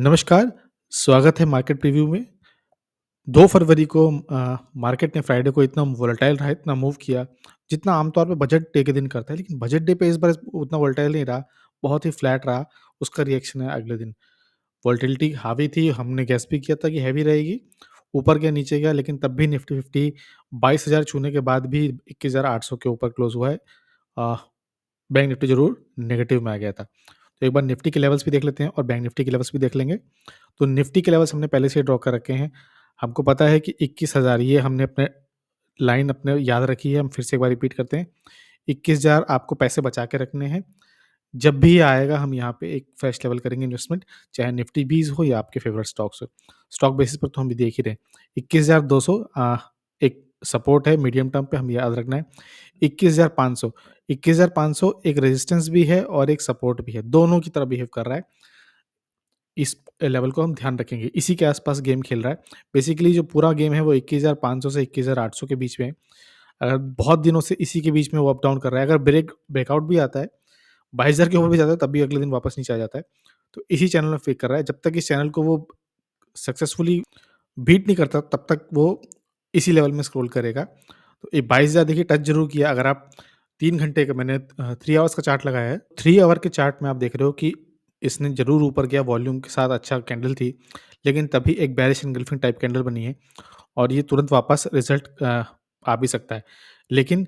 नमस्कार, स्वागत है मार्केट प्रीव्यू में। 2 फरवरी को मार्केट ने फ्राइडे को इतना वोलेटाइल रहा, इतना मूव किया, जितना आमतौर पे बजट डे के दिन करता है, लेकिन बजट डे पे इस बार उतना वोलेटाइल नहीं रहा, बहुत ही फ्लैट रहा। उसका रिएक्शन है अगले दिन। वोलेटिलिटी हावी थी, हमने गेस भी किया था कि हेवी रहेगी, ऊपर गया, नीचे गया, लेकिन तब भी निफ्टी 50 22,000 छूने के बाद भी 21,800 के ऊपर क्लोज़ हुआ है। अ, बैंक निफ्टी ज़रूर नेगेटिव में आ गया था। तो एक बार निफ्टी के लेवल्स भी देख लेते हैं और बैंक निफ्टी के लेवल्स भी देख लेंगे। तो निफ्टी के लेवल्स हमने पहले से ही ड्रॉ कर रखे हैं। हमको पता है कि 21,000 ये हमने अपने लाइन अपने याद रखी है, हम फिर से एक बार रिपीट करते हैं। 21,000 आपको पैसे बचा के रखने हैं। जब भी ये आएगा हम यहाँ पे एक फ्रेश लेवल करेंगे इन्वेस्टमेंट, चाहे निफ्टी 20 हो या आपके फेवरेट स्टॉक्स हो। स्टॉक बेसिस पर तो हम भी देख ही रहे हैं। 21,200 एक सपोर्ट है मीडियम टर्म पे, हमें याद रखना है। 21,500 21,500 एक रेजिस्टेंस भी है और एक सपोर्ट भी है, दोनों की तरह बिहेव कर रहा है। इस लेवल को हम ध्यान रखेंगे, इसी के आसपास गेम खेल रहा है। बेसिकली जो पूरा गेम है वो 21,500 से 21,800 के बीच में है। अगर बहुत दिनों से इसी के बीच में वो अप डाउन कर रहा है, अगर ब्रेकआउट भी आता है, 22,000 के ऊपर भी जाता है, तब भी अगले दिन वापस नीचे आ जाता है। तो इसी चैनल में फेक कर रहा है। जब तक इस चैनल को वो सक्सेसफुली बीट नहीं करता, तब तक वो इसी लेवल में स्क्रॉल करेगा। तो ये 22,000 देखिए टच ज़रूर किया। अगर आप 3 घंटे का, मैंने 3 आवर्स का चार्ट लगाया है। 3 आवर के चार्ट में आप देख रहे हो कि इसने ज़रूर ऊपर गया, वॉल्यूम के साथ अच्छा कैंडल थी, लेकिन तभी एक बेयरिश एंगल्फिंग टाइप कैंडल बनी है और ये तुरंत वापस रिज़ल्ट आ भी सकता है। लेकिन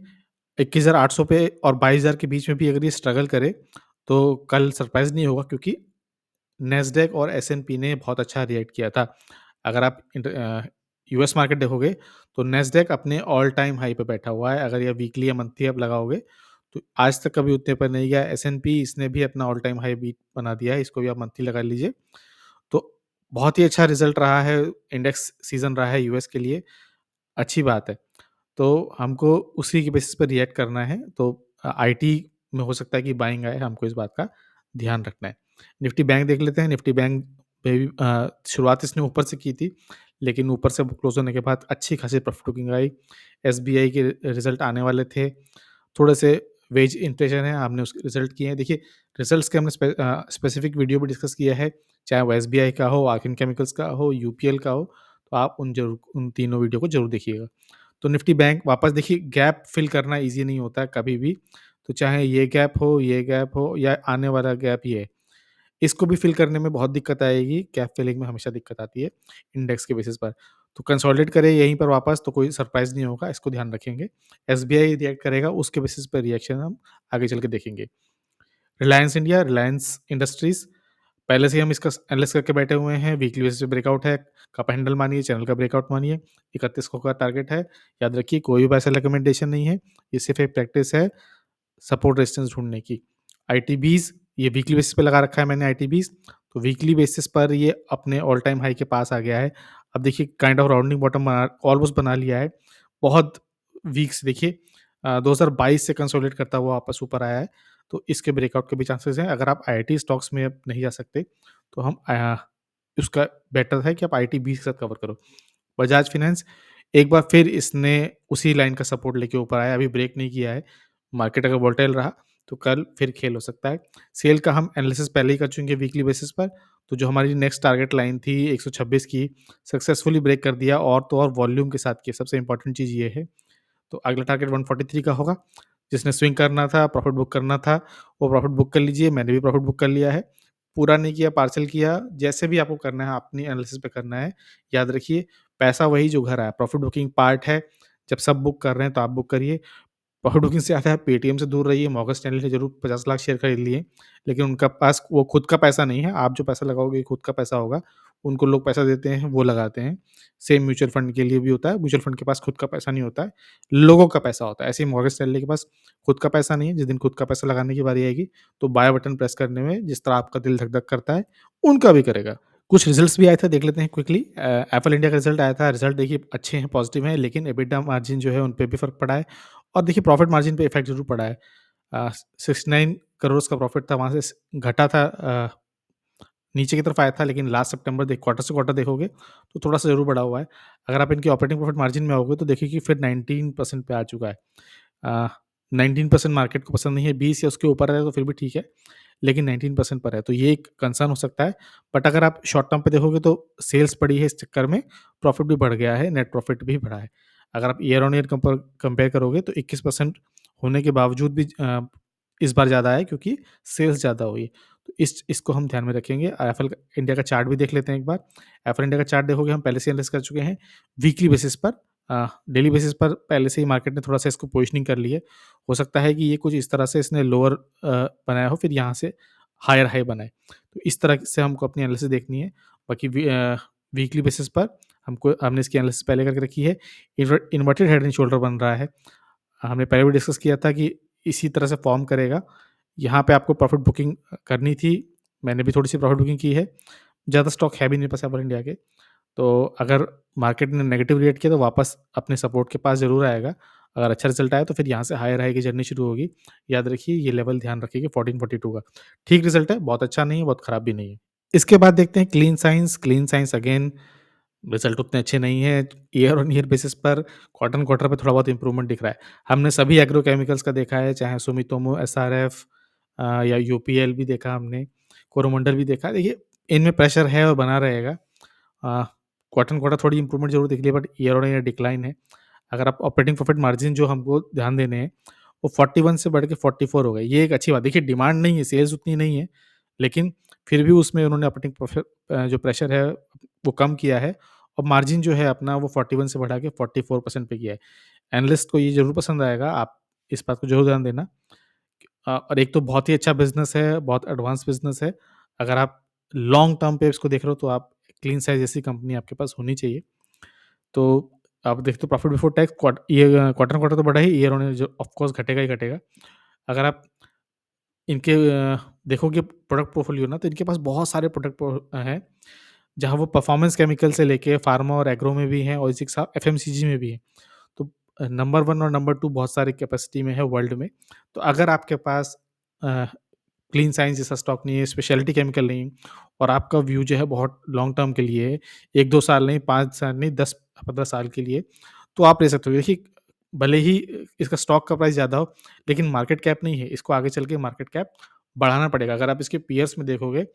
21,800 पे और 22,000 के बीच में भी अगर ये स्ट्रगल करे, तो कल सरप्राइज़ नहीं होगा, क्योंकि नैस्डैक और एस&पी ने बहुत अच्छा रिएक्ट किया था। अगर आप यूएस मार्केट देखोगे, तो नैस्डैक अपने ऑल टाइम हाई पे बैठा हुआ है। अगर ये वीकली या मंथली आप लगाओगे, तो आज तक कभी उतने पर नहीं गया। एस&पी इसने भी अपना ऑल टाइम हाई बीट बना दिया है, इसको भी आप मंथली लगा लीजिए। तो बहुत ही अच्छा रिज़ल्ट रहा है, इंडेक्स सीज़न रहा है यूएस के लिए, अच्छी बात है। तो हमको उसी के बेसिस पे रिएक्ट करना है। तो आईटी में हो सकता है कि बाइंग आए, हमको इस बात का ध्यान रखना है। निफ्टी बैंक देख लेते हैं। निफ्टी बैंक में भी शुरुआत इसने ऊपर से की थी, लेकिन ऊपर से क्लोज़ होने के बाद अच्छी खासी प्रॉफिट बुकिंग आई। एसबीआई के रिज़ल्ट आने वाले थे। थोड़े से वेज इन्फ्लेशन है, हमने उसके रिज़ल्ट किए हैं। देखिए, रिज़ल्ट्स के हमने स्पेसिफिक वीडियो भी डिस्कस किया है, चाहे वो एसबीआई का हो, आर्किन केमिकल्स का हो, यूपीएल का हो, तो आप उन तीनों वीडियो को ज़रूर देखिएगा। तो निफ्टी बैंक वापस देखिए, गैप फिल करना ईज़ी नहीं होता है कभी भी, तो चाहे ये गैप हो या आने वाला गैप ये, इसको भी फिल करने में बहुत दिक्कत आएगी। गैप फिलिंग में हमेशा दिक्कत आती है इंडेक्स के बेसिस पर। तो कंसोलिडेट करे यहीं पर वापस, तो कोई सरप्राइज़ नहीं होगा, इसको ध्यान रखेंगे। एसबीआई रिएक्ट करेगा, उसके बेसिस पे रिएक्शन हम आगे चल के देखेंगे। रिलायंस इंडिया, रिलायंस इंडस्ट्रीज़, पहले से ही हम इसका एनालिसिस करके बैठे हुए हैं। वीकली बेसिस पे ब्रेकआउट है, कप हैंडल मानिए, चैनल का ब्रेकआउट मानिए। 3100 का टारगेट है। याद रखिए, कोई भी ऐसा रिकमेंडेशन नहीं है, ये सिर्फ़ एक प्रैक्टिस है सपोर्ट रेजिस्टेंस ढूँढने की। आईटीबीज़, ये वीकली बेसिस पे लगा रखा है मैंने आईटीबीज़, तो वीकली बेसिस पर ये अपने ऑल टाइम हाई के पास आ गया है। अब देखिए, kind of rounding bottom almost बना लिया है। बहुत वीक से देखिए 2022 से कंसोलिडेट करता हुआ वापस ऊपर आया है, तो इसके ब्रेकआउट के भी चांसेस हैं। अगर आप आईटी स्टॉक्स में अब नहीं जा सकते, तो हम उसका बेटर है कि आप आईटीबीज़ के साथ कवर करो। बजाज फाइनेंस, एक बार फिर इसने उसी लाइन का सपोर्ट लेके ऊपर आया, अभी ब्रेक नहीं किया है। मार्केट अगर वोलेटाइल रहा, तो कल फिर खेल हो सकता है। सेल का हम एनालिसिस पहले ही कर चुके हैं वीकली बेसिस पर, तो जो हमारी नेक्स्ट टारगेट लाइन थी 126 की, सक्सेसफुली ब्रेक कर दिया, और तो और वॉल्यूम के साथ किया। सबसे इंपॉर्टेंट चीज़ ये है। तो अगला टारगेट 143 का होगा। जिसने स्विंग करना था, प्रॉफिट बुक करना था, वो प्रॉफिट बुक कर लीजिए। मैंने भी प्रॉफिट बुक कर लिया है। पूरा नहीं किया, पार्शियल किया, जैसे भी आपको करना है, अपनी एनालिसिस पे करना है। याद रखिए, पैसा वही जो घर आया, प्रॉफिट बुकिंग पार्ट है। जब सब बुक कर रहे हैं, तो आप बुक करिए। प्रॉफिट बुकिंग से आता है, पेटीएम से दूर रहिए। मॉर्गन स्टैनली ने ज़रूर 50 लाख शेयर खरीद लिए, लेकिन उनका पास वो खुद का पैसा नहीं है। आप जो पैसा लगाओगे, खुद का पैसा होगा। उनको लोग पैसा देते हैं, वो लगाते हैं। सेम म्यूचुअल फंड के लिए भी होता है। म्यूचुअल फंड के पास खुद का पैसा नहीं होता है, लोगों का पैसा होता है। ऐसे ही मॉर्गन स्टैनली के पास खुद का पैसा नहीं है। जिस दिन खुद का पैसा लगाने की बारी आएगी, तो बाय बटन प्रेस करने में जिस तरह आपका दिल धक-धक करता है, उनका भी करेगा। कुछ रिजल्ट्स भी आए थे, देख लेते हैं क्विकली। एप्पल इंडिया का रिजल्ट आया था। रिजल्ट देखिए अच्छे हैं, पॉजिटिव हैं, लेकिन एबिटा मार्जिन जो है, उन पे भी फ़र्क पड़ा है। और देखिए, प्रॉफिट मार्जिन पे इफ़ेक्ट ज़रूर पड़ा है। 69 करोड़ का प्रॉफिट था, वहाँ से घटा था, नीचे की तरफ आया था, लेकिन लास्ट सितंबर क्वार्टर से क्वार्टर देखोगे, तो थोड़ा-सा ज़रूर बढ़ा हुआ है। अगर आप इनकी ऑपरेटिंग प्रॉफिट मार्जिन में आओगे, तो देखिए कि फिर 19% पे आ चुका है। 19% मार्केट को पसंद नहीं है, 20 या उसके ऊपर है तो फिर भी ठीक है। लेकिन 19% पर है, तो ये एक कंसर्न हो सकता है। बट अगर आप शॉर्ट टर्म पे देखोगे तो सेल्स बढ़ी है, इस चक्कर में प्रॉफिट भी बढ़ गया है, नेट प्रॉफिट भी बढ़ा है। अगर आप ईयर ऑन ईयर कंपेयर करोगे तो 21% होने के बावजूद भी इस बार ज़्यादा है क्योंकि सेल्स ज़्यादा हुई है। तो इसको हम ध्यान में रखेंगे। एफएल इंडिया का चार्ट भी देख लेते हैं एक बार। एफएल इंडिया का चार्ट देखोगे, हम पहले से एनालाइज़ कर चुके हैं। वीकली बेसिस पर, डेली बेसिस पर पहले से ही मार्केट ने थोड़ा-सा इसको पोज़ीशनिंग कर ली है। हो सकता है कि ये कुछ इस तरह से इसने लोअर बनाया हो, फिर यहाँ से हायर हाई बनाए। तो इस तरह से हमको अपनी एनालिसिस देखनी है। बाकी वीकली बेसिस पर हमने इसकी एनालिसिस पहले करके रखी है। इन्वर्टेड हेड एंड शोल्डर बन रहा है। हमने पहले भी डिस्कस किया था कि इसी तरह से फ़ॉर्म करेगा। यहाँ पे आपको प्रॉफ़िट बुकिंग करनी थी। मैंने भी थोड़ी-सी प्रॉफ़िट बुकिंग की है। ज़्यादा स्टॉक है भी मेरे पास एवर इंडिया के। तो अगर मार्केट ने नेगेटिव रिएक्ट किया तो वापस अपने सपोर्ट के पास ज़रूर आएगा। अगर अच्छा रिज़ल्ट आया तो फिर यहाँ से हायर हाई की जर्नी शुरू होगी। याद रखिए, ये लेवल ध्यान रखिए कि 1442 का। ठीक रिज़ल्ट है, बहुत अच्छा नहीं है, बहुत खराब भी नहीं है। इसके बाद देखते हैं क्लीन साइंस अगेन रिज़ल्ट उतने अच्छे नहीं हैं। ईयर ऑन ईयर बेसिस पर क्वार्टर ऑन क्वार्टर पे थोड़ा बहुत इम्प्रूवमेंट दिख रहा है। हमने सभी एग्रो केमिकल्स का देखा है, चाहे सुमितोमो, एसआरएफ या यूपीएल भी देखा हमने, कोरोमंडल भी देखा। देखिए, इनमें प्रेशर है और बना रहेगा। क्वार्टर ऑन क्वार्टर थोड़ी इम्प्रूवमेंट ज़रूर दिख रही है, but year on year decline है। अगर आप ऑपरेटिंग प्रॉफिट मार्जिन जो हमको ध्यान देने हैं, वो 41 से बढ़ के 44 हो गए। ये एक अच्छी बात। देखिए, डिमांड नहीं है, सेल्स उतनी नहीं है, लेकिन फिर भी उसमें उन्होंने ऑपरेटिंग प्रॉफिट जो प्रेशर है, वो कम किया है और मार्जिन जो है अपना वो 41 से बढ़ा के 44% पे किया है। एनालिस्ट को ये ज़रूर पसंद आएगा, आप इस बात को ज़रूर ध्यान देना। और एक तो बहुत ही अच्छा बिज़नेस है, बहुत एडवांस बिज़नेस है। अगर आप लॉन्ग टर्म पे इसको देख रहे हो तो आप क्लीन साइज़ जैसी कंपनी आपके पास होनी चाहिए। तो आप देखते हो profit before tax quarter on quarter तो बढ़ा ही, ईयर ऑन ईयर जो ऑफ कोर्स घटेगा ही घटेगा। अगर आप इनके देखोगे प्रोडक्ट पोर्टफोलियो ना, तो इनके पास बहुत सारे हैं, जहाँ वो परफॉर्मेंस केमिकल से लेके फार्मा और एग्रो में भी हैं और इसी के साथ एफएमसीजी में भी हैं। तो नंबर 1 और नंबर 2 बहुत सारी कैपेसिटी में है वर्ल्ड में। तो अगर आपके पास अ, क्लीन साइंस जैसा स्टॉक नहीं है, स्पेशलिटी केमिकल नहीं है और आपका व्यू जो है बहुत लॉन्ग टर्म के लिए है, 1-2 साल नहीं, 5 साल नहीं, 10-15 साल के लिए, तो आप ले सकते हो। देखिए, भले ही इसका स्टॉक का प्राइस ज़्यादा हो, लेकिन मार्केट कैप नहीं है, इसको आगे चल के मार्केट कैप बढ़ाना पड़ेगा। अगर आप इसके पीयर्स में देखोगे,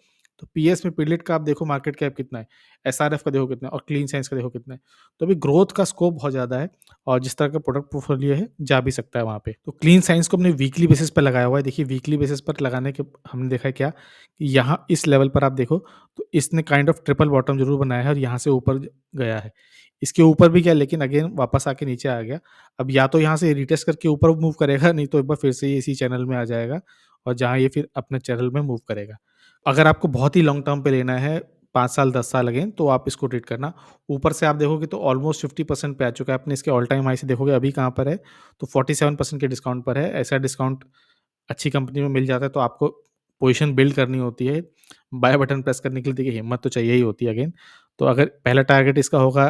तो पीएस में पीडिलिट का आप देखो मार्केट कैप कितना है, एसआरएफ का देखो कितना है और क्लीन साइंस का देखो कितना है। तो अभी ग्रोथ का स्कोप बहुत ज़्यादा है और जिस तरह का प्रोडक्ट पोर्टफोलियो है, जा भी सकता है वहाँ पे। तो क्लीन साइंस को हमने वीकली बेसिस पे लगाया हुआ है। देखिए, वीकली बेसिस पर लगाने के हमने देखा है क्या, कि यहाँ इस लेवल पर आप देखो, तो इसने काइंड ऑफ ट्रिपल बॉटम ज़रूर बनाया है और यहाँ से ऊपर गया है। इसके ऊपर भी गया, लेकिन अगेन वापस आके नीचे आ गया। अब या तो यहाँ से रिटेस्ट करके ऊपर मूव करेगा, नहीं तो एक बार फिर से ये इसी चैनल में आ जाएगा और जहाँ ये फिर अपने चैनल में मूव करेगा। अगर आपको बहुत ही लॉन्ग टर्म पे लेना है, 5 साल, 10 साल अगेन, तो आप इसको ट्रेड करना। ऊपर से आप देखोगे तो ऑलमोस्ट 50% पे आ चुका है। आपने इसके ऑल टाइम हाई से देखोगे अभी कहाँ पर है, तो 47% के डिस्काउंट पर है। ऐसा डिस्काउंट अच्छी कंपनी में मिल जाता है तो आपको पोजीशन बिल्ड करनी होती है। बाय बटन प्रेस करने के लिए देखिए हिम्मत तो चाहिए ही होती है अगेन। तो अगर पहला टारगेट इसका होगा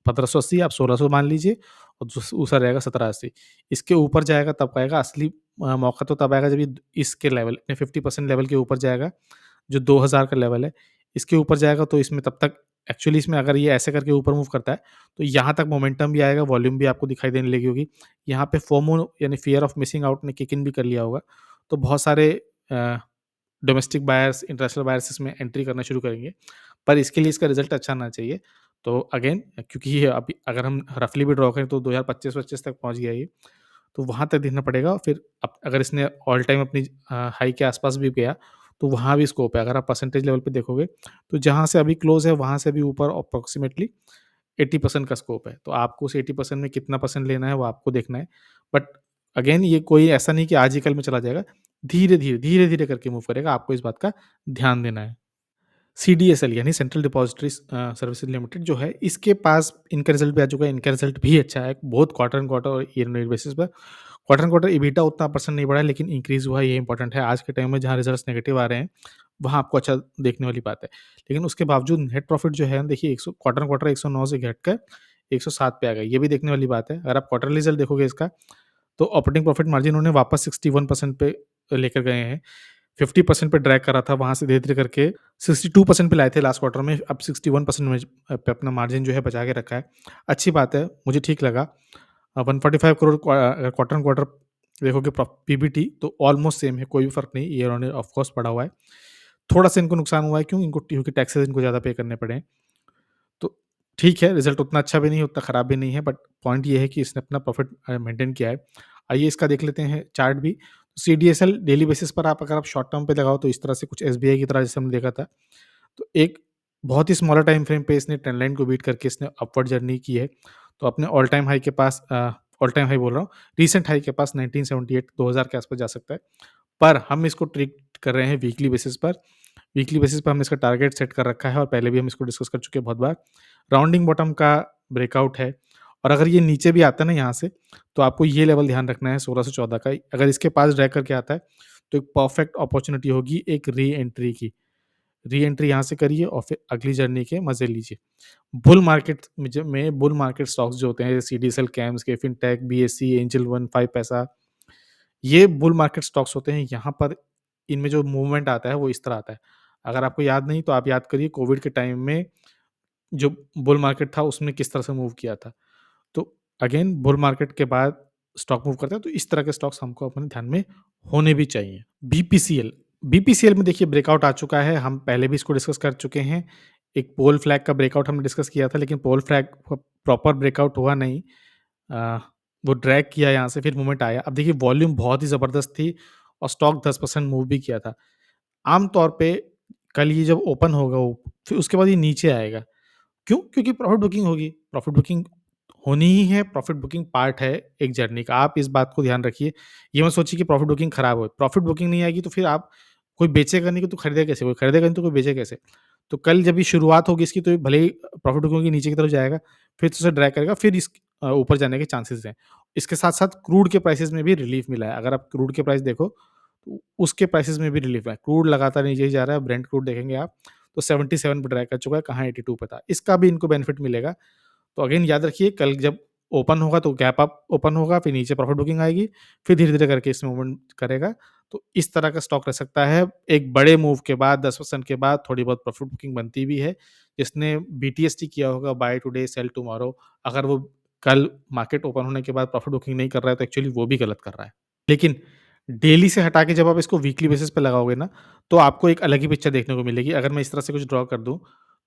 1580, आप 1600 मान लीजिए और दूसरा रहेगा 1780। इसके ऊपर जाएगा तब आएगा असली मौका, तो तब आएगा जब ये इसके लेवल, 50% लेवल के ऊपर जाएगा, जो 2000 का लेवल है। इसके ऊपर जाएगा तो इसमें तब तक एक्चुअली इसमें अगर ये ऐसे करके ऊपर मूव करता है, तो यहाँ तक मोमेंटम भी आएगा, वॉल्यूम भी आपको दिखाई देने लगी होगी। यहाँ पे फोमो यानी फियर ऑफ मिसिंग आउट ने किक इन भी कर लिया होगा। तो बहुत सारे अ, डोमेस्टिक बायर्स, इंटरनेशनल बायर्स इसमें एंट्री करना शुरू करेंगे। पर इसके लिए इसका रिज़ल्ट अच्छा आना चाहिए। तो अगेन, क्योंकि ये अभी अगर हम रफली भी ड्रॉ करें तो 2025-25 तक पहुँच गया ये। तो वहाँ तक देखना पड़ेगा। फिर अगर इसने ऑल टाइम अपनी हाई के आस-पास भी गया, तो वहाँ भी स्कोप है। अगर आप परसेंटेज लेवल पे देखोगे, तो जहाँ से अभी क्लोज़ है, वहाँ से भी ऊपर अप्रॉक्सिमेटली 80% का स्कोप है। तो आपको उस 80% में कितना परसेंट लेना है, वो आपको देखना है। बट अगेन, ये कोई ऐसा नहीं कि आज ही कल में चला जाएगा। धीरे-धीरे करके मूव करेगा, आपको इस बात का ध्यान देना है। सीडीएसएल यानी सेंट्रल डिपॉजिटरी सर्विसेज लिमिटेड जो है, इसके पास इनका रिज़ल्ट भी आ चुका है। इनका रिज़ल्ट भी अच्छा है, बोथ क्वार्टर ऑन क्वार्टर और ईयर ऑन ईयर बेसिस पर। क्वार्टर ऑन क्वार्टर एबिटा उतना परसेंट नहीं बढ़ा है, लेकिन इंक्रीज़ हुआ है, ये इंपॉर्टेंट है। आज के टाइम में जहाँ रिज़ल्ट्स नेगेटिव आ रहे हैं, वहाँ आपको अच्छा देखने वाली बात है। लेकिन उसके बावजूद नेट प्रॉफिट जो है, देखिए 100 क्वार्टर ऑन क्वार्टर 109 से घटकर 107 पे आ गया। ये भी देखने वाली बात है। अगर आप क्वार्टरली रिज़ल्ट देखोगे इसका, तो ऑपरेटिंग प्रॉफिट मार्जिन उन्होंने वापस 61% पे लेकर गए हैं। 50% पे ड्रैग करा था, वहाँ से धीरे-धीरे करके 62% पे लाए थे लास्ट क्वार्टर में, अब 61% में पे अपना मार्जिन जो है बचा के रखा है। अच्छी बात है, मुझे ठीक लगा। 145 करोड़ क्वार्टर ऑन क्वार्टर देखोगे पीबीटी तो ऑलमोस्ट सेम है, कोई भी फ़र्क नहीं, year on year of course बढ़ा हुआ है। थोड़ा-सा इनको नुकसान हुआ है, क्यों? इनको क्योंकि टैक्सेस इनको ज़्यादा पे करने पड़े हैं। तो ठीक है, रिज़ल्ट उतना अच्छा भी नहीं है, उतना खराब भी नहीं है, बट पॉइंट ये है कि इसने अपना प्रॉफ़िट मेंटेन किया है। आइए इसका देख लेते हैं चार्ट भी। सीडीएसएल डेली बेसिस पर अगर आप शॉर्ट टर्म पे लगाओ तो इस तरह से कुछ एसबीआई की तरह जैसे हमने देखा था। तो एक बहुत ही स्मॉलर टाइम फ्रेम पे इसने ट्रेंड लाइन को बीट करके इसने अपवर्ड जर्नी की है। तो अपने ऑल टाइम हाई के पास ऑल टाइम हाई बोल रहा हूँ, रीसेंट हाई के पास 1978 2000 के आस-पास जा सकता है। पर हम इसको ट्रीट कर रहे हैं वीकली बेसिस पर। वीकली बेसिस पे हमने इसका टारगेट सेट कर रखा है और पहले भी हम इसको डिस्कस कर चुके हैं बहुत बार। राउंडिंग बॉटम का ब्रेकआउट है और अगर ये नीचे भी आता है ना यहाँ से, तो आपको ये लेवल ध्यान रखना है 16 से 14 का। अगर इसके पास ड्रैग करके आता है, तो एक परफेक्ट अपॉर्च्युनिटी होगी एक री-एंट्री की। री-एंट्री यहाँ से करिए और फिर अगली जर्नी के मज़े लीजिए। बुल मार्केट स्टॉक्स जो होते हैं, सीडीएसएल, कैम्स के, फिनटेक, बीएसई, एंजल वन, 5 पैसा, ये बुल मार्केट स्टॉक्स होते हैं। यहाँ पर इनमें जो मूवमेंट आता है वो इस तरह आता है। अगर आपको याद नहीं तो आप याद करिए कोविड के टाइम में जो बुल मार्केट था उसमें किस तरह से मूव किया था। तो अगेन बुल मार्केट के बाद स्टॉक मूव करता है, तो इस तरह के स्टॉक्स हमको अपने ध्यान में होने भी चाहिए। बीपीसीएल, बीपीसीएल में देखिए ब्रेकआउट आ चुका है, हम पहले भी इसको डिस्कस कर चुके हैं। एक पोल फ्लैग का ब्रेकआउट हमने डिस्कस किया था, लेकिन पोल फ्लैग प्रॉपर ब्रेकआउट हुआ नहीं। अ, वो ड्रैग किया यहाँ से, फिर मूवमेंट आया। अब देखिए वॉल्यूम बहुत ही ज़बरदस्त थी और स्टॉक 10% मूव भी किया था। आम तौर पे कल ये जब ओपन होगा फिर उसके बाद ये नीचे आएगा। क्यों? क्योंकि प्रॉफिट बुकिंग होगी। प्रॉफिट बुकिंग होनी ही है, प्रॉफिट बुकिंग पार्ट है एक जर्नी का। आप इस बात को ध्यान रखिए। ये मत सोचिए कि प्रॉफिट बुकिंग खराब हो। प्रॉफिट बुकिंग नहीं आएगी तो फिर आप कोई बेचेगा नहीं तो खरीदेगा कैसे? कोई खरीदेगा नहीं तो कोई बेचे कैसे? तो कल जब ये शुरुआत होगी इसकी, तो ये भले ही प्रॉफिट बुकिंग की नीचे की तरफ जाएगा, फिर तो उसे ड्रैग करेगा, फिर ऊपर जाने के चांसेस हैं। इसके साथ-साथ क्रूड के प्राइसेज़ में भी रिलीफ मिला है। अगर आप क्रूड के प्राइस देखो, तो उसके प्राइसेज़ में भी रिलीफ है। क्रूड लगातार नीचे ही जा रहा है, ब्रेंट क्रूड देखेंगे आप, तो 77 पे ड्रैग कर चुका है, कहाँ 82 पे था। इसका भी इनको बेनिफिट मिलेगा। तो अगेन याद रखिए कल जब ओपन होगा तो गैप अप ओपन होगा, फिर नीचे प्रॉफिट बुकिंग आएगी, फिर धीरे-धीरे करके इसमें मूवमेंट करेगा। तो इस तरह का स्टॉक रह सकता है। एक बड़े मूव के बाद 10% के बाद थोड़ी बहुत प्रॉफिट बुकिंग बनती भी है। जिसने बीटीएसटी किया होगा, बाय टुडे सेल टुमारो, अगर वो कल मार्केट ओपन होने के बाद प्रॉफिट बुकिंग नहीं कर रहा है तो एक्चुअली वो भी गलत कर रहा है। लेकिन डेली से हटा के जब आप इसको वीकली बेसिस पे लगाओगे ना, तो आपको एक अलग ही पिक्चर देखने को मिलेगी। अगर मैं इस तरह से कुछ ड्रॉ कर दूँ,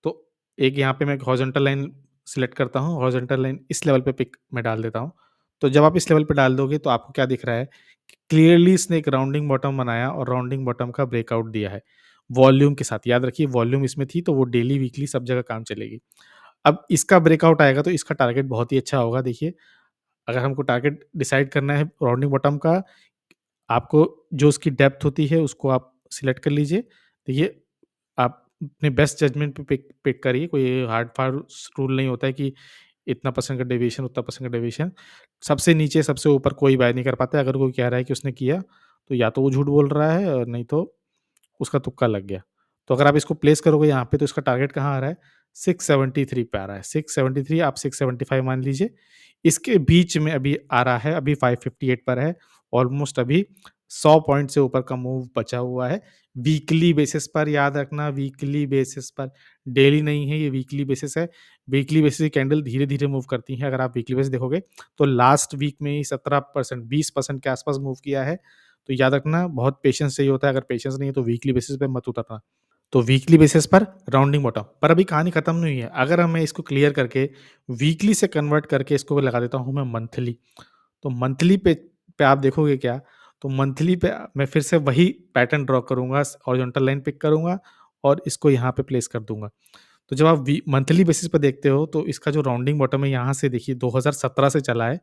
तो एक यहाँ पे मैं एक हॉरिज़ॉन्टल लाइन सिलेक्ट करता हूँ, हॉरिज़ॉन्टल लाइन इस लेवल पे पिक मैं डाल देता हूँ। तो जब आप इस लेवल पे डाल दोगे तो आपको क्या दिख रहा है कि क्लियरली इसने एक राउंडिंग बॉटम बनाया और राउंडिंग बॉटम का ब्रेकआउट दिया है। वॉल्यूम के साथ, याद रखिए वॉल्यूम इसमें थी तो वो डेली, वीकली सब जगह काम चलेगी। अब इसका ब्रेकआउट आएगा तो इसका टारगेट बहुत ही अच्छा होगा। देखिए, अगर हमको टारगेट डिसाइड करना है राउंडिंग बॉटम का, आपको जो उसकी डेप्थ होती है उसको आप सिलेक्ट कर लीजिए। देखिए, आप अपने बेस्ट जजमेंट पे पिक पिक करिए, कोई हार्ड फास्ट रूल नहीं होता है कि इतना परसेंट का डेविएशन, उतना परसेंट का डेविएशन। सबसे नीचे, सबसे ऊपर कोई बाय नहीं कर पाता है। अगर कोई कह रहा है कि उसने किया, तो या तो वो झूठ बोल रहा है और नहीं तो उसका तुक्का लग गया। तो अगर आप इसको प्लेस करोगे यहाँ पे तो इसका टारगेट कहाँ आ रहा है? 673 पे आ रहा है। 673 आप 675 मान लीजिए। इसके बीच में अभी आ रहा है, अभी 558 पर है। ऑलमोस्ट अभी 100 पॉइंट से ऊपर का मूव बचा हुआ है। वीकली बेसिस पर याद रखना, वीकली बेसिस पर, डेली नहीं है, ये वीकली बेसिस है। वीकली बेसिस की कैंडल धीरे-धीरे मूव करती हैं। अगर आप वीकली बेसिस देखोगे, तो लास्ट वीक में ही 17% 20% के आस-पास मूव किया है। तो याद रखना बहुत पेशेंस चाहिए होता है, अगर पेशेंस नहीं है तो वीकली बेसिस पे मत उतरना। तो वीकली बेसिस पर राउंडिंग बॉटम, पर अभी कहानी खत्म नहीं हुई है। अगर मैं इसको क्लियर करके वीकली से कन्वर्ट करके इसको लगा देता हूँ मैं मंथली, तो मंथली पे आप देखोगे क्या, तो मंथली पे मैं फिर से वही पैटर्न ड्रॉ करूँगा, हॉरिजॉन्टल लाइन पिक करूँगा और इसको यहाँ पे प्लेस कर दूँगा। तो जब आप वी मंथली बेसिस पे देखते हो तो इसका जो राउंडिंग बॉटम है यहाँ से देखिए 2017 से चला है।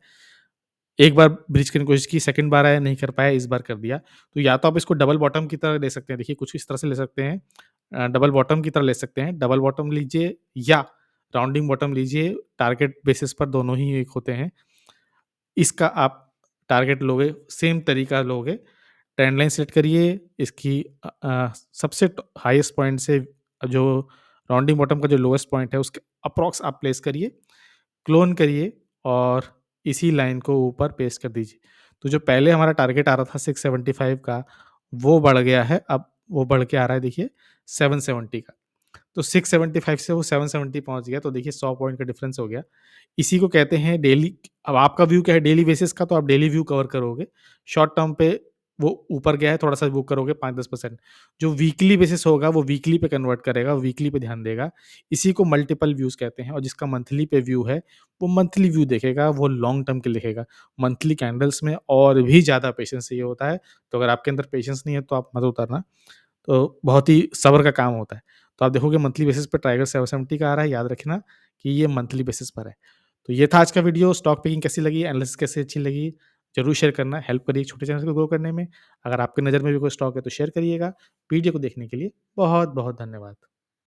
एक बार ब्रीच करने की कोशिश की, सेकंड बार आया, नहीं कर पाया, इस बार कर दिया। तो या तो आप इसको डबल बॉटम की तरह ले सकते हैं, देखिए कुछ इस तरह से ले सकते हैं। डबल बॉटम की तरह ले सकते हैं, डबल बॉटम लीजिए या राउंडिंग बॉटम लीजिए, टारगेट बेसिस पर दोनों ही एक होते हैं। इसका आप टारगेट लोगे, सेम तरीका लोगे, ट्रेंड लाइन सेट करिए, इसकी सबसे हाईएस्ट पॉइंट से जो राउंडिंग बॉटम का जो लोएस्ट पॉइंट है उसके अप्रॉक्स आप प्लेस करिए, क्लोन करिए और इसी लाइन को ऊपर पेस्ट कर दीजिए। तो जो पहले हमारा टारगेट आ रहा था 675 का, वो बढ़ गया है, अब वो बढ़ के आ रहा है देखिए 770 का। तो 675 से वो 770 पहुँच गया, तो देखिए 100 पॉइंट का डिफरेंस हो गया। इसी को कहते हैं डेली। अब आपका व्यू क्या है डेली बेसिस का, तो आप डेली व्यू कवर करोगे। शॉर्ट टर्म पे वो ऊपर गया है, थोड़ा-सा वो करोगे 5-10%। जो वीकली बेसिस होगा, वो वीकली पे कन्वर्ट करेगा, वीकली पे ध्यान देगा। इसी को मल्टीपल व्यूज़ कहते हैं, और जिसका मंथली पे व्यू है, वो मंथली व्यू देखेगा, वो लॉन्ग टर्म के लिए देखेगा। मंथली कैंडल्स में और भी ज़्यादा पेशेंस चाहिए होता है, तो अगर आपके अंदर पेशेंस नहीं है, तो आप मत उतरना। तो बहुत ही सब्र का काम होता है। तो आप देखोगे मंथली बेसिस पे टाइगर 770 का आ रहा है, याद रखना कि ये मंथली बेसिस पर है। तो ये था आज का वीडियो। स्टॉक पिकिंग कैसी लगी, एनालिसिस कैसी अच्छी लगी, ज़रूर शेयर करना, हेल्प करिए छोटे चैनल को ग्रो करने में। अगर आपकी नज़र में भी कोई स्टॉक है तो शेयर करिएगा। वीडियो को देखने के लिए बहुत-बहुत धन्यवाद।